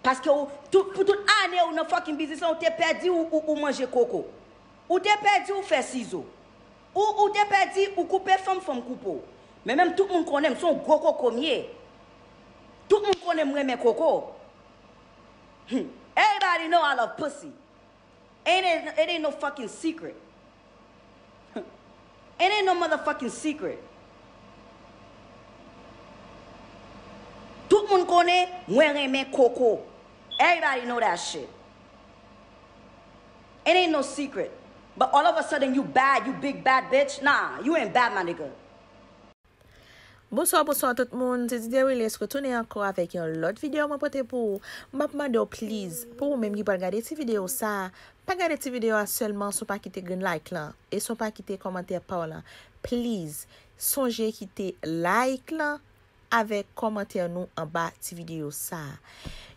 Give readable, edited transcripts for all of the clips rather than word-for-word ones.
Parce que pour toute année, ou dans fucking business, on t'a perdu ou manger coco. Ou t'es perdu ou faire ciseaux. Ou t'es perdu ou couper femme coupeau. Mais même tout le monde connaît son gros cocomier. Tout le monde connaît mes coco. Everybody know I love pussy. It ain't no fucking secret. It ain't no motherfucking secret. Tout le monde connaît moi mes coco. Everybody know that shit. It ain't no secret. But all of a sudden you bad, you big bad bitch. Nah, you ain't bad, my nigga. Bonsoir tout le monde. C'est Didier est retourner encore avec une autre vidéo moi porter pour m'appeler please pour même qui pas regarder cette vidéo ça, pas regarder cette vidéo seulement sans pas quitter green like là et sans pas quitter commentaire par là. Please, songez quitter like là avec commentaire nous en bas cette vidéo ça.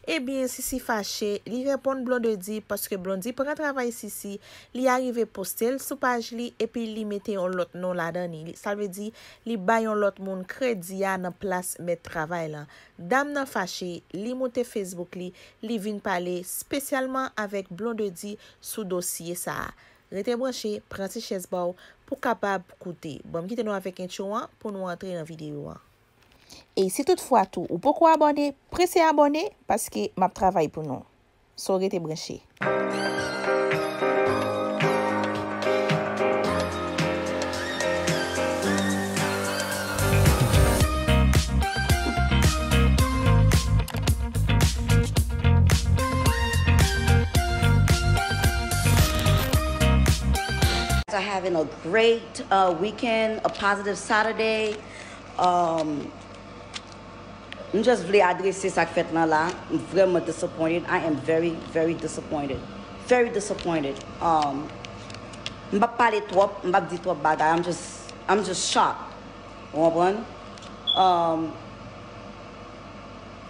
Eh bien, si fâché, li répond Blondedy parce que Blondedy prend travail ici, li arrive poster sur page li et puis li mette un l'autre nom là-dedans. Ça veut dire li bay un l'autre monde crédit à dans place mettre travail là. Dame nan fâché, li monte Facebook li vinn parler spécialement avec Blondedy sous dossier ça. Rete branché, prend ti chaise pour capable écouter. Bon, quitte nous avec un chouan pour nous entrer dans vidéo. Et si toutefois tout ou pourquoi abonner, pressez abonner parce que m'a travail pour nous. So rete branché. Are having a great weekend, a positive Saturday. Je just voulais adresser ça fait là. I'm vraiment disappointed. I am very, very disappointed. Very disappointed. M'pa parler trop, m'pa dire trop bagay. I'm just shocked. Vous comprenez?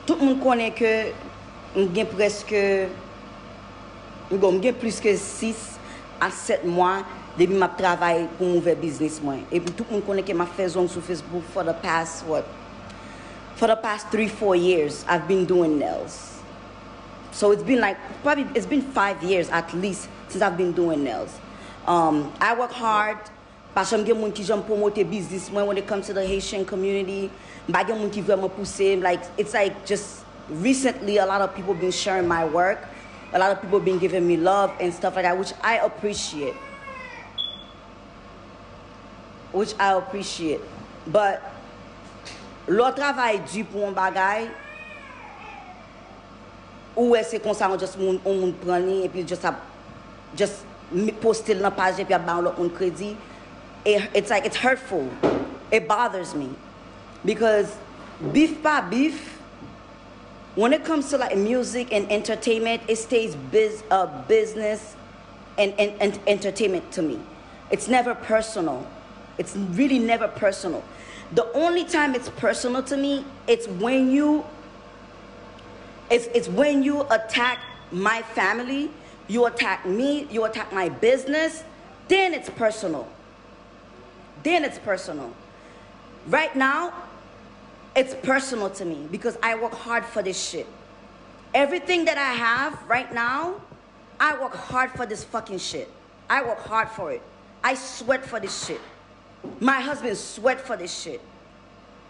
Tout le monde connaît que j'ai presque j'ai plus que 6 à 7 mois depuis ma travail pour mon business moi. Et puis tout le monde connaît que m'a fait zone sur Facebook for the past 3-4 years, I've been doing nails. So it's been like, it's been 5 years at least since I've been doing nails. I work hard, parce que j'aime qui j'aime promouvoir business when it comes to the Haitian community. J'aime qui vraiment pousser, like, it's like just recently a lot of people been sharing my work. A lot of people been giving me love and stuff like that, which I appreciate. But le travail du pour un bagay ou est-ce qu'on ça on prend et puis just poster dans page et puis ba l'autre on crédit, it's like it's hurtful. It bothers me because beef by beef, when it comes to like music and entertainment, it stays business and entertainment to me. It's never personal. It's really never personal. The only time it's personal to me, it's when you attack my family, you attack me, you attack my business, then it's personal. Right now, it's personal to me because I work hard for this shit. Everything that I have right now, I work hard for this fucking shit. I work hard for it. I sweat for this shit. My husband sweat for this shit.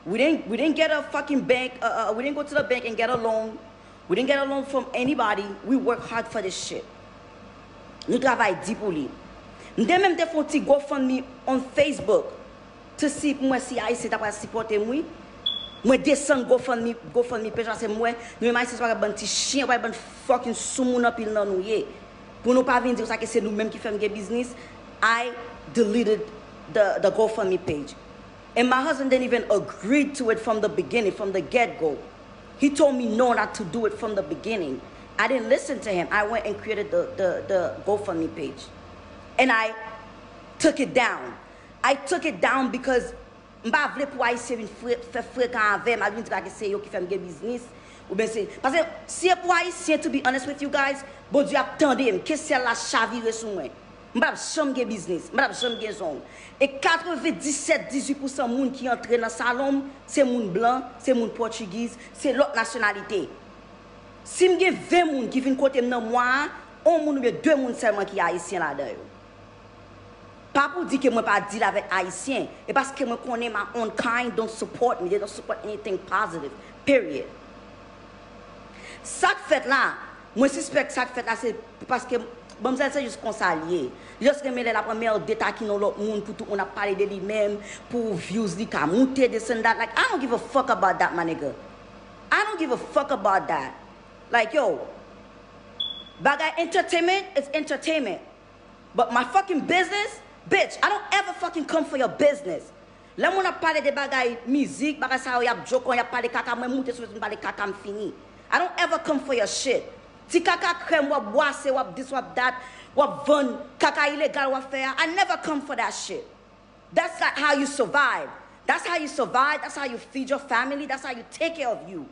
We didn't get a fucking bank. We didn't go to the bank and get a loan. We didn't get a loan from anybody. We work hard for this shit. Nous travaillons deeply. Nous même des fois go GoFundMe on Facebook to see moi si Haïtien t'a pas supporter moi. Moi descend GoFundMe page c'est moi. Nous même Haïtien pas ban petit chien, pas ban fucking soumoun pile nan nou yé. Pour nous pas venir dire ça que c'est nous même qui faisons business. I deleted the GoFundMe page. And my husband didn't even agree to it from the beginning, from the get-go. He told me no, not to do it from the beginning. I didn't listen to him. I went and created the GoFundMe page. And I took it down. I took it down because m'a vle pour Haïtien faire fréquent avec m'a dit que c'est yo qui fait business ou bien c'est parce que si pour Haïtien, to be honest with you guys, bon Dieu attendez que c'est la chavire sur moi. M'pa jamais business, m'pa jamais zone. Et 97-18% moun qui entre dans salon, c'est moun blanc, c'est moun portugais, c'est l'autre nationalité. Si je 20 personnes qui viennent côté de moi, on moun ou 2 personnes seulement qui sont haïtiens là-dedans. Pas pour dire que moi pas deal avec haïtien, et parce que moi connais my own kind don't support me, they don't support anything positive. Period. Ça fait là, moi suspecte ça fait là c'est parce que bon c'est juste qu'on s'allier. Juste que la première détail qui dans l'autre monde pour tout on a parlé de lui-même pour views li ka monter this and that. Like I don't give a fuck about that, my nigga. I don't give a fuck about that. Like yo, bagay entertainment is entertainment. But my fucking business, bitch, I don't ever fucking come for your business. Là mon a parlé de bagay musique, bagay ça y a joke, y a parlé caca, moi monter sur parler caca fini. I don't ever come for your shit. Si caca crème wap boisse, wap this wap that, wap von, caca illégal wap faire, I never come for that shit. That's not how you survive. That's how you survive, that's how you feed your family, that's how you take care of you.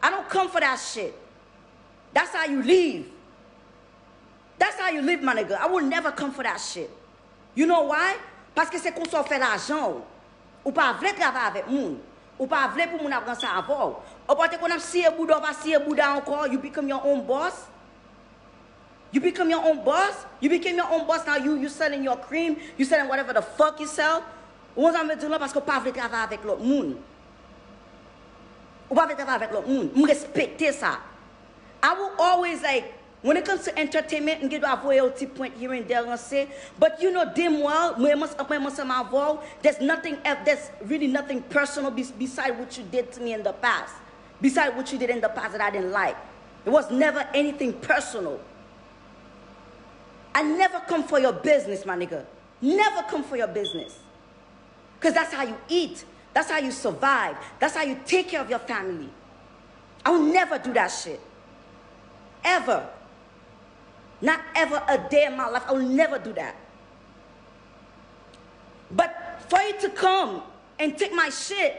I don't come for that shit. That's how you live. That's how you live, my nigga. I will never come for that shit. You know why? Parce que c'est qu'on s'en fait l'argent. Ou pas vle travailler avec moun. Ou pas vle pour moun apprendre ça avant. Ou pas te qu'on a siye bouda, pas siye bouda encore, you become your own boss. You become your own boss. You became your own boss. Now you selling your cream, you selling whatever the fuck you sell. Ou on me dit là parce que pas vle travailler avec l'autre moun. Ou pas vle travailler avec l'autre moun. Me respecter ça. I will always like when it comes to entertainment and get a royalty point here and there and say, but you know damn well, there's nothing else, there's really nothing personal beside what you did to me in the past. Beside what you did in the past that I didn't like. It was never anything personal. I never come for your business, my nigga. Never come for your business. Because that's how you eat. That's how you survive. That's how you take care of your family. I will never do that shit. Ever. Not ever a day in my life. I will never do that. But for you to come and take my shit,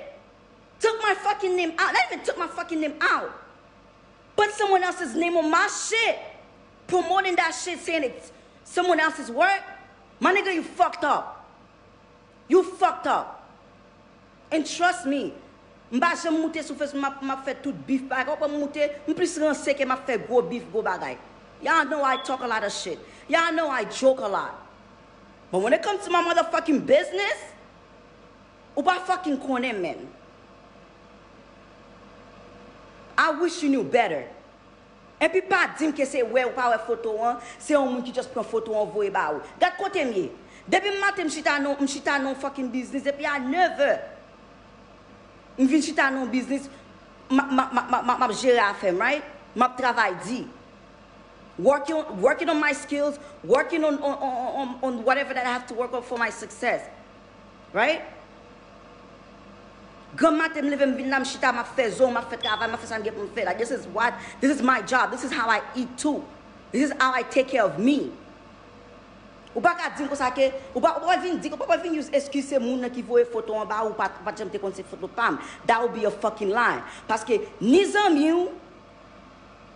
took my fucking name out, not even took my fucking name out, put someone else's name on my shit, promoting that shit, saying it's someone else's work, my nigga, you fucked up. You fucked up. And trust me, m'a jamais monté sur Facebook, m'a fait tout beef bag, on peut monter, plus rancé que m'a fait gros beef, gros bagay. Y'all know I talk a lot of shit. Y'all know I joke a lot. But when it comes to my motherfucking business, ou pas fucking Konnen, man. I wish you knew better. Et puis pas dire que c'est ouais ou pas ouais photo, c'est un monde qui just prend photo en voie ba ou. Gade côté mieux. Depuis matin m'chita non fucking business depuis à 9h. M'vin chita non business m'a gérer affaire, right? M'a travail dit. Working on my skills, working on whatever that I have to work on for my success, right? Like this is my job. This is how I eat too. This is how I take care of me. Ou pas dire comme ça que ou pas venir use excuse moun qui voit photo en bas ou pas jamais te connaître photo pam. That would be a fucking lie. Parce que ni zami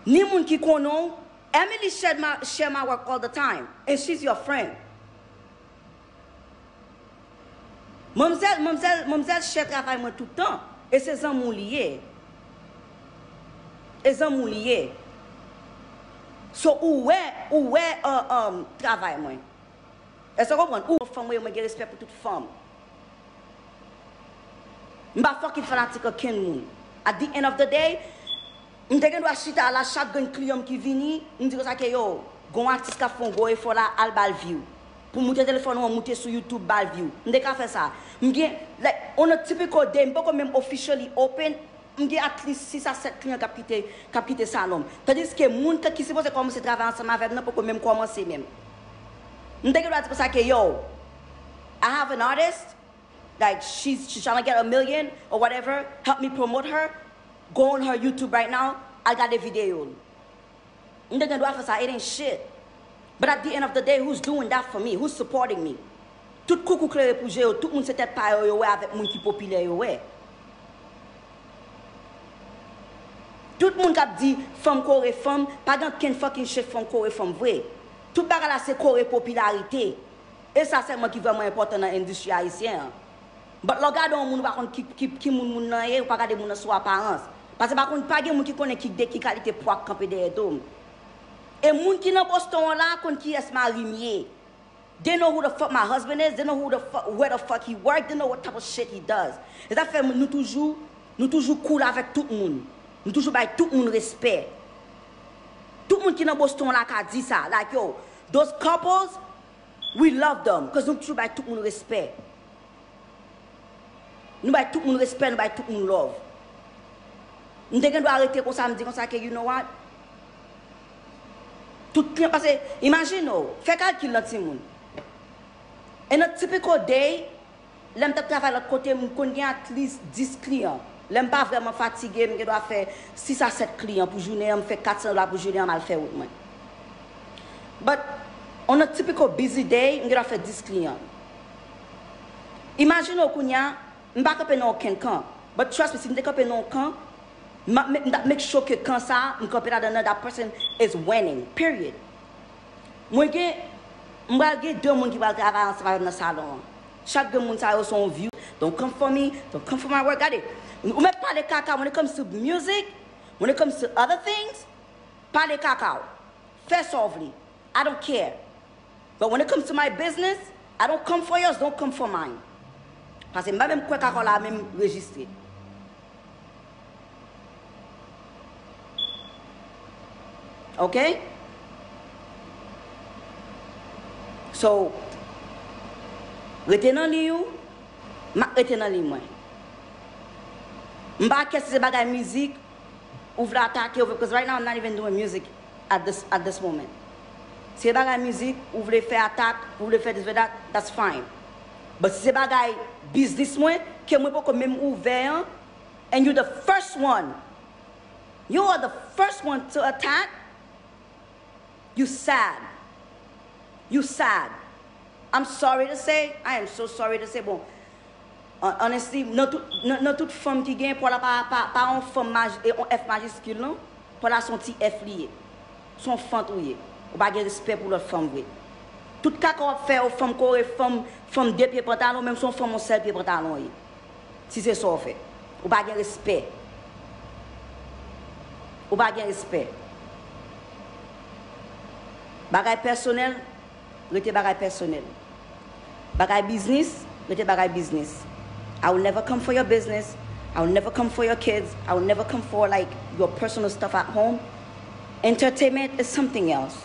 ni moun qui connaît Emily share my work all the time, and she's your friend. Mademoiselle share travail moi tout le temps, et c'est un moun lié. Et un moun lié. So où est travail moi? Est-ce que vous comprenez? Où femme moi j'ai respect pour toute femme. M'ba fucking fanatique ken moun. At the end of the day, m'tegen doit chita à la chaque client qui vini, m'dit ça que yo, gon artiste ka font go effort là al bal view. Pour monter téléphone ou monter sur YouTube bal view. M'de ka faire ça. M'gen like on a typical day, m'pas même officially open, m'gen at least 6 à 7 clients qui quitté salon. Tandis que moun qui supposé commencer travailler ensemble avec n'a pas même commencer même. M'tegen doit dire ça que yo, I have an artist, like she's trying to get 1 million or whatever, help me promote her. Go on her YouTube right now. I got a video. And then it ain't shit. But at the end of the day, who's doing that for me? Who's supporting me? Tout coucou clair pour géo, tout le monde s'était pas avec moun qui populaire yo. Tout le monde qui dit femme coré femme, pas dans quel fucking shit femme coré femme vrai. Tout bagay là c'est coré popularité. Et ça c'est moi qui vraiment important dans l'industrie haïtienne. But regarde on moun pa kon qui moun nan ou pas regarder moun sur apparence. Parce que par contre, pas de gens qui connaissent qui qualité pour camper derrière tout. Et les gens qui dans Boston là, qui est marié. They know who the fuck my husband is. They know where the fuck he works. They know what type of shit he does. Et ça fait nous toujours cool avec tout le monde. Nous toujours avec tout le monde respect. Tout le monde qui dans Boston là qui dit ça, like yo, those couples, we love them because nous toujours avec tout le monde respect. Nous avec tout le monde respect, nous avec tout le monde love. Nous devons arrêter comme ça, me dire comme ça que you know what? Tout client parce que imagine, fais calcul dans tout le monde. Et notre typical day, l'aime travailler de l'autre côté, je connais at least 10 clients. L'aime pas vraiment fatigué, je dois faire 6 à 7 clients pour journée, je fais 400 $ pour journée, je vais faire autre. But on a typical busy day, je dois faire 10 clients. Imagine que je ne vais pas camper dans aucun camp. But trust me, si je ne camper dans un camp, make sure que quand ça, je camper dans that person is winning. Period. Moi, je vais deux personnes qui vont travailler ensemble dans le salon. Chaque personne a son view. Don't come for me. Don't come for my work. Got it. On met pas de cacao when it comes to music, when it comes to other things. Pas de cacao. Fair softly. I don't care. But when it comes to my business, I don't come for yours. Don't come for mine. Parce que même quoi cacao là même registré. Okay? So, retenant liou, ma retenant li moi. M'ba qu'est-ce que bagay musique, ouvre attaquer because right now I'm not even doing music at this moment. Si bagay musique, ouvre le faire attaque, ouvre le faire this that, that's fine. But si bagay business moi, que moi pas même ouvert, and you're the first one. You are the first one to attack. You sad. You sad. I'm sorry to say. I am so sorry to say. Bon, honestly, not toute femme qui gagne pour la pas un femme F majuscule non, pour la son petit F lié. Son fantouillé. Ou pas de respect pour l'autre femme vrai. Tout cas qu'on fait aux femmes qu'on femme deux pieds pantalon, même son femme on seul pied pantalon. Si c'est ça on fait. Ou pas de respect. Ou pas de respect. Bagay personnel, rete bagay personnel. Bagay business, rete bagay business. I will never come for your business. I will never come for your kids. I will never come for like your personal stuff at home. Entertainment is something else.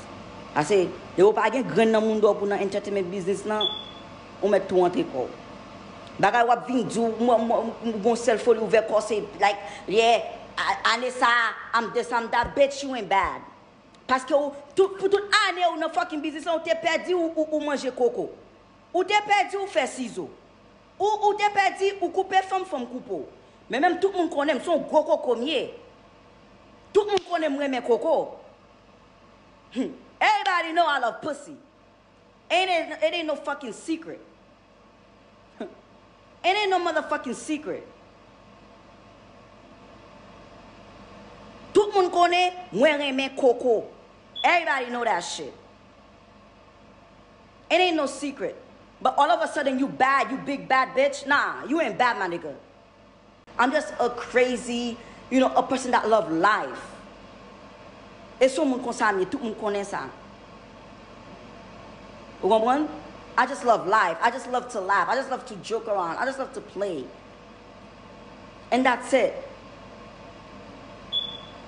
I say, you will pas gen grand nan mundo pour nan entertainment business nan, on met tout entre ko. Bagay wap vin dou, mon cell phone ouvert ko say like, yeah, Anessa, I'm this, I'm that, bitch, you ain't bad. Parce que pour toute année ou dans fucking business on t'es perdu ou manger coco. Ou t'es perdu ou faire ciseaux. Ou t'es perdu ou couper femme coupeau. Mais même tout le monde connaît son gros cocomier. Tout le monde connaît moi coco. Everybody know I love pussy. It ain't no fucking secret. It ain't no motherfucking secret. Tout le monde connaît moi aimer coco. Everybody know that shit. It ain't no secret. But all of a sudden you bad, you big bad bitch. Nah, you ain't bad, my nigga. I'm just a crazy, a person that love life. Et tout le monde connaît, tout le monde connaît ça. You want one? I just love life. I just love to laugh. I just love to joke around. I just love to play. And that's it.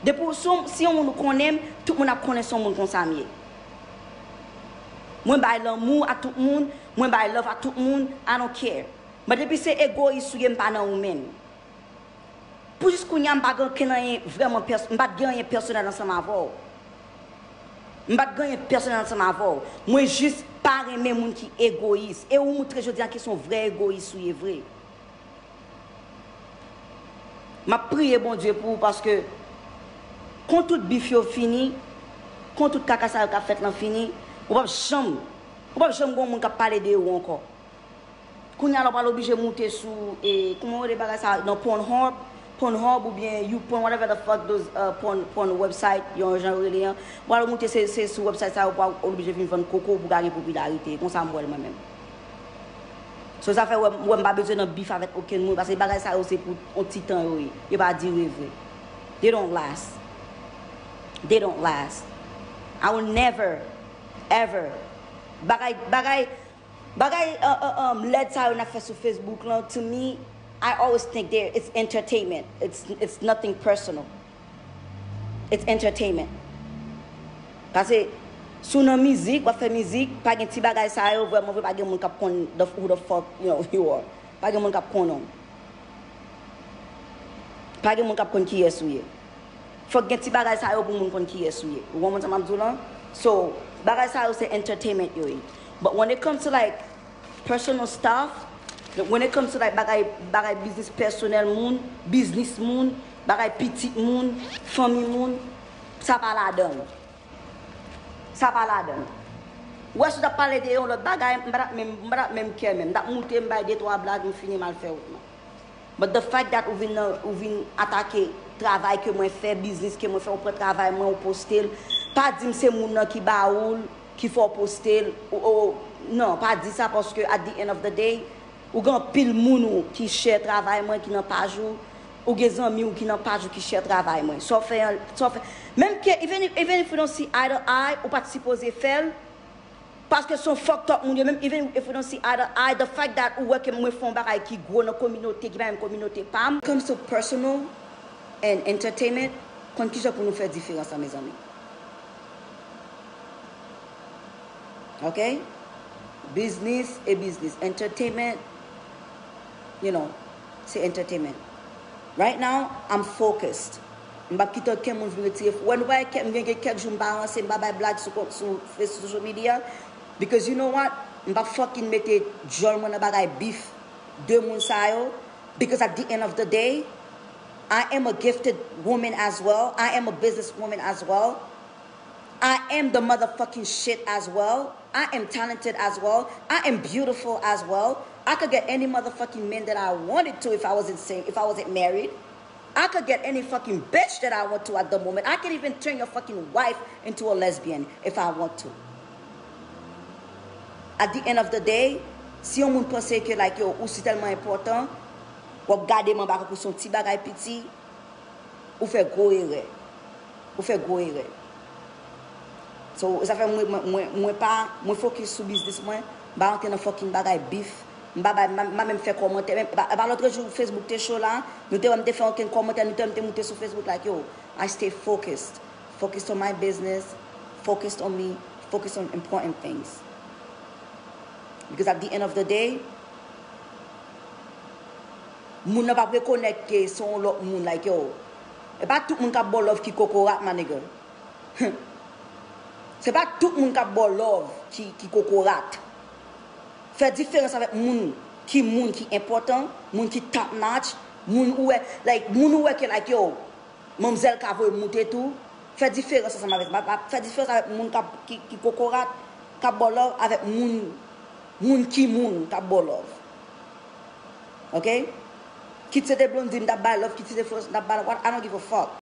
Depuis si on nous connaît, tout le monde connaît son monde comme ça. Moi, je l'amour à tout le monde. Moi, je love à tout le monde. I don't care. Mais depuis c'est égoïste, je ne suis pas dans vous-même. Pour juste qu'on y a vraiment personnel ensemble avec vous. Je ne suis pas personnel ensemble avec vous. Moi, juste pas aimer les gens qui sont égoïstes. Et vous montrez, je dis, qu'ils sont vrais égoïstes ou vrais. Je prie, bon Dieu, pour parce que quand tout bif fini, quand tout caca ça a fait fini, on va jamais on va parler de vous encore. Quand on va obligé de monter sur et comment on débarrasse ça dans Pornhub ou bien YouPorn, whatever the fuck those porn website, yon genre reliant, on va monter c'est sur website ça on va obligé de vendre coco pour gagner popularité, comme ça moi même. So ça fait on pas besoin de bif avec aucun monde parce que bagage ça c'est pour un petit temps, il pas dire vrai. They don't last. They don't last. I will never, ever. Bagay let's out na face sur Facebook. To me, I always think it's entertainment. It's nothing personal. It's entertainment. Parce que sou nan musique, ou fait musique, pas gen ti bagay sa yo vraiment pas gen moun k'ap kon who the fuck you are. Pas gen moun k'ap kon. Pas gen moun k'ap kon ki esouye. Faut gen ti bagay sa yo pou moun kon ki esouye. Ou moun sa mabdou lan? So, bagay sa yo c'est entertainment yo. But when it comes to like personal stuff, when it comes to like bagay business personnel moun, business moun, bagay petit moun, famille moun, ça pas la donne. Ça pas la donne. Ou est-ce que tu parles de yon l'autre bagay, même care même. Dat monte m'bay de trois blagues, m'fini mal fait autrement. But the fact that ou vin attaquer travail que moi fait, business que moi fait, ou prend travail moi ou poster, pas dire c'est moun qui baoul, qui faut poster, non, pas dire ça parce que at the end of the day, ou gan pile moun qui cher travail moi qui n'a pas jour, ou gen zami ou qui n'a pas jour qui cher travail moi. So fait même que even if you don't see eye to eye, ou pas supposé faire parce que son fucked up moun, même even if you don't see eye to eye, the fact that ou que moi font bagay qui gros dans communauté qui même communauté pam comes to personal and entertainment, quand qui pour nous faire différence à mes amis. Okay? Business et business. Entertainment, you know, c'est entertainment. Right now, I'm focused. M'ba kito ken moun vle tire. When I get quelques jours m'balance, m'ba blague sur social media, because you know what? M'ba fucking mette jol moun bagay beef de moun sa yo, because at the end of the day, I am a gifted woman as well. I am a businesswoman as well. I am the motherfucking shit as well. I am talented as well. I am beautiful as well. I could get any motherfucking man that I wanted to if I wasn't married. I could get any fucking bitch that I want to at the moment. I can even turn your fucking wife into a lesbian if I want to. At the end of the day, si on moun pense que like yo ou c'est tellement important, ou garder mon bagay pour son petit bagay petit, ou fait gros erreur. Ou fait gros erreur. So, ça fait moi focus sur business moi, ba entrer dans fucking bagay beef. M'a même fait commenter même ba l'autre jour Facebook te show là, nous te fait aucun commentaire, nous te monter sur Facebook like yo, I stay focused on my business, focused on me, focused on important things. Because at the end of the day, moun n'a pas reconnaître que son l'autre moun like yo. Et pas tout moun ka bon love qui cocorat ma nigga. C'est pas tout le monde qui a bon love qui cocorat. Faire différence avec moun qui important, moun qui top notch, moun ou que like yo, mamzelle qui veut monter tout. Faire différence ensemble avec faire différence avec moun qui cocorat, qui a bon love avec moun qui a bon love. Okay? Qui te de blondine that buy love, qui te de first that buy what I don't give a fuck.